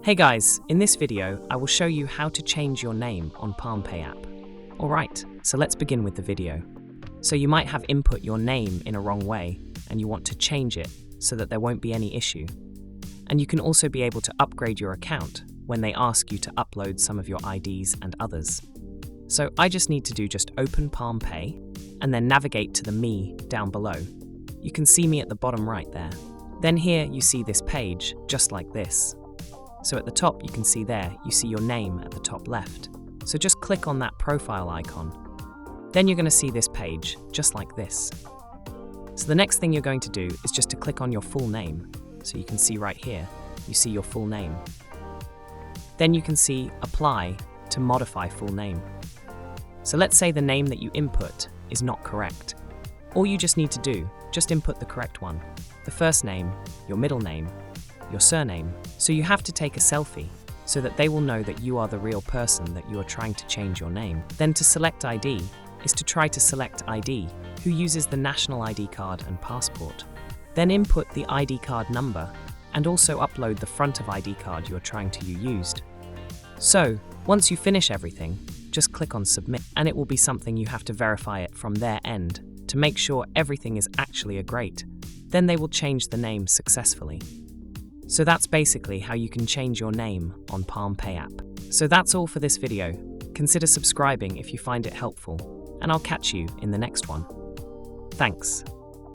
Hey guys, in this video, I will show you how to change your name on Palmpay app. Alright, so let's begin with the video. So you might have input your name in a wrong way and you want to change it so that there won't be any issue. And you can also be able to upgrade your account when they ask you to upload some of your IDs and others. So I just need to open Palmpay and then navigate to the Me down below. You can see me at the bottom right there. Then here you see this page, just like this. So at the top you can see you see your name at the top left. So just click on that profile icon. Then you're going to see this page, just like this. So the next thing you're going to do is just to click on your full name. So you can see right here, you see your full name. Then you can see Apply to modify full name. So let's say the name that you input is not correct. All you just need to do, just input the correct one. The first name, your middle name, your surname. So you have to take a selfie so that they will know that you are the real person that you are trying to change your name. Then to select ID is to try to select ID, who uses the national ID card and passport. Then input the ID card number and also upload the front of ID card you are trying to use. So, once you finish everything, just click on Submit and it will be something you have to verify it from their end to make sure everything is actually great. Then they will change the name successfully. So that's basically how you can change your name on Palmpay app. So that's all for this video. Consider subscribing if you find it helpful, and I'll catch you in the next one. Thanks.